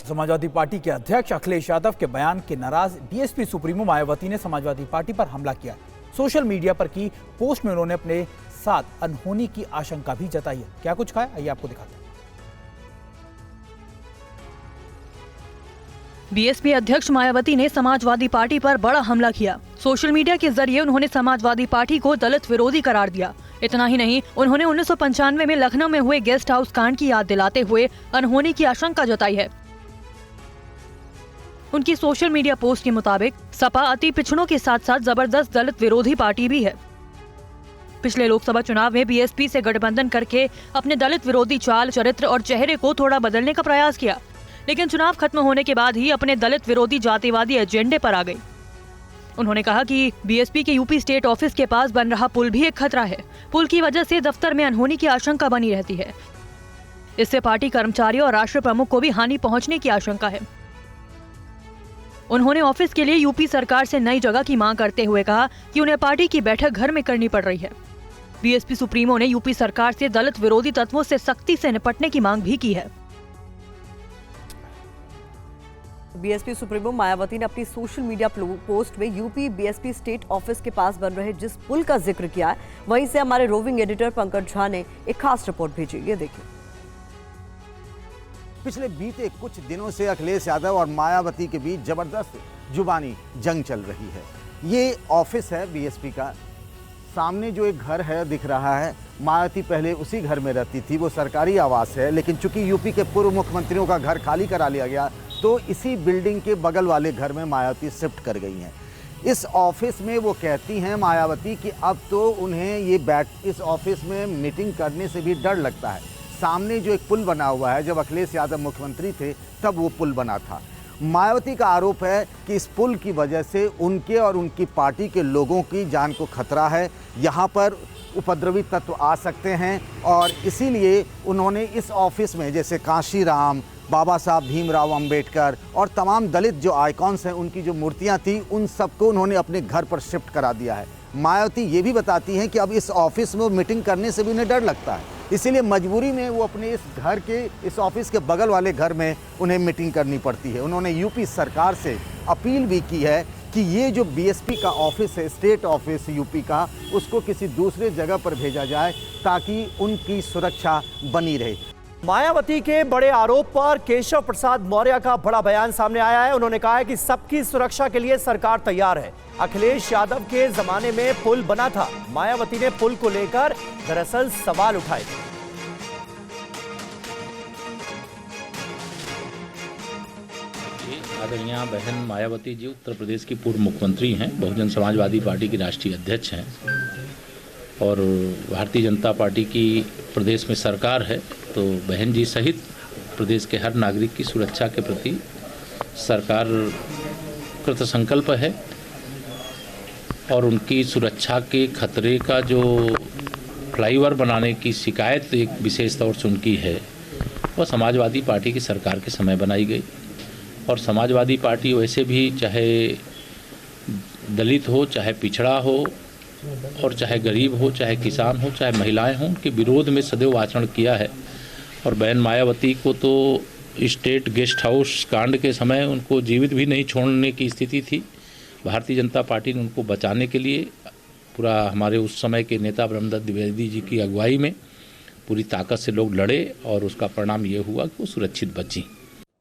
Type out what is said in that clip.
Samajwadi party के अध्यक्ष अखिलेश यादव के बयान के नाराज बीएसपी सुप्रीमो मायावती ने समाजवादी पार्टी पर हमला किया। सोशल मीडिया पर की पोस्ट में उन्होंने अपने साथ अनहोनी की आशंका भी जताई है। क्या कुछ कहा है, आइए आपको दिखाते हैं। बीएसपी अध्यक्ष मायावती ने समाजवादी पार्टी पर बड़ा हमला किया। सोशल मीडिया के जरिए उन्होंने समाजवादी पार्टी को दलित विरोधी करार दिया। इतना ही नहीं, उन्होंने 1995 में लखनऊ में हुए गेस्ट हाउस कांड की याद दिलाते हुए अनहोनी की आशंका जताई है। उनकी सोशल मीडिया पोस्ट के मुताबिक सपा अति पिछड़ों के साथ साथ जबरदस्त दलित विरोधी पार्टी भी है। पिछले लोकसभा चुनाव में बीएसपी से गठबंधन करके अपने दलित विरोधी चाल, चरित्र और चेहरे को थोड़ा बदलने का प्रयास किया, लेकिन चुनाव खत्म होने के बाद ही अपने दलित विरोधी जातिवादी एजेंडे पर आ गई। उन्होंने कहा कि बीएसपी के यूपी स्टेट ऑफिस के पास बन रहा पुल भी एक खतरा है। पुल की वजह से दफ्तर में अनहोनी की आशंका बनी रहती है। इससे पार्टी कर्मचारियों और राष्ट्र प्रमुख को भी हानि पहुंचने की आशंका है। उन्होंने ऑफिस के लिए यूपी सरकार से नई जगह की मांग करते हुए कहा कि उन्हें पार्टी की बैठक घर में करनी पड़ रही है। बीएसपी सुप्रीमो ने यूपी सरकार से दलित विरोधी तत्वों से सख्ती से निपटने की मांग भी की है। बीएसपी सुप्रीमो मायावती ने अपनी सोशल मीडिया पोस्ट में यूपी बीएसपी स्टेट ऑफिस के पास बन रहे जिस पुल का जिक्र किया है, वहीं से हमारे रोविंग एडिटर पंकज झा ने एक खास रिपोर्ट भेजी। ये देखिए। पिछले बीते कुछ दिनों से अखिलेश यादव और मायावती के बीच जबरदस्त जुबानी जंग चल रही है। ये ऑफिस है बीएसपी का। सामने जो एक घर है दिख रहा है, मायावती पहले उसी घर में रहती थी। वो सरकारी आवास है, लेकिन चूंकि यूपी के पूर्व मुख्यमंत्रियों का घर खाली करा लिया गया तो इसी बिल्डिंग के बगल वाले घर में मायावती शिफ्ट कर गई हैं। इस ऑफिस में वो कहती हैं मायावती कि अब तो उन्हें इस ऑफिस में मीटिंग करने से भी डर लगता है। सामने जो एक पुल बना हुआ है, जब अखिलेश यादव मुख्यमंत्री थे तब वो पुल बना था। मायावती का आरोप है कि इस पुल की वजह से उनके और उनकी पार्टी के लोगों की जान को खतरा है। यहाँ पर उपद्रवी तत्व आ सकते हैं और इसीलिए उन्होंने इस ऑफिस में जैसे कांशीराम, बाबा साहब भीमराव अंबेडकर और तमाम दलित जो आइकॉन्स हैं उनकी जो मूर्तियां थी, उन सबको उन्होंने अपने घर पर शिफ्ट करा दिया है। मायावती ये भी बताती हैं कि अब इस ऑफिस में मीटिंग करने से भी उन्हें डर लगता है, इसीलिए मजबूरी में वो अपने इस ऑफिस के बगल वाले घर में उन्हें मीटिंग करनी पड़ती है। उन्होंने यूपी सरकार से अपील भी की है कि ये जो बीएसपी का ऑफिस है, स्टेट ऑफिस यूपी का, उसको किसी दूसरे जगह पर भेजा जाए ताकि उनकी सुरक्षा बनी रहे। मायावती के बड़े आरोप पर केशव प्रसाद मौर्य का बड़ा बयान सामने आया है। उन्होंने कहा है कि सबकी सुरक्षा के लिए सरकार तैयार है। अखिलेश यादव के जमाने में पुल बना था। मायावती ने पुल को लेकर दरअसल सवाल उठाए थे। आदरणीय बहन मायावती जी उत्तर प्रदेश की पूर्व मुख्यमंत्री हैं, बहुजन समाजवादी पार्टी की राष्ट्रीय अध्यक्ष हैं और भारतीय जनता पार्टी की प्रदेश में सरकार है। तो बहन जी सहित प्रदेश के हर नागरिक की सुरक्षा के प्रति सरकार कृत संकल्प है और उनकी सुरक्षा के खतरे का जो फ्लाईओवर बनाने की शिकायत एक विशेष तौर से उनकी है, वह समाजवादी पार्टी की सरकार के समय बनाई गई। और समाजवादी पार्टी वैसे भी चाहे दलित हो, चाहे पिछड़ा हो और चाहे गरीब हो, चाहे किसान हो, चाहे महिलाएं हों, उनके विरोध में सदैव आचरण किया है। और बहन मायावती को तो स्टेट गेस्ट हाउस कांड के समय उनको जीवित भी नहीं छोड़ने की स्थिति थी। भारतीय जनता पार्टी ने उनको बचाने के लिए पूरा हमारे उस समय के नेता ब्रह्मदत्त द्विवेदी जी की अगुवाई में पूरी ताकत से लोग लड़े और उसका परिणाम ये हुआ कि वो सुरक्षित बची।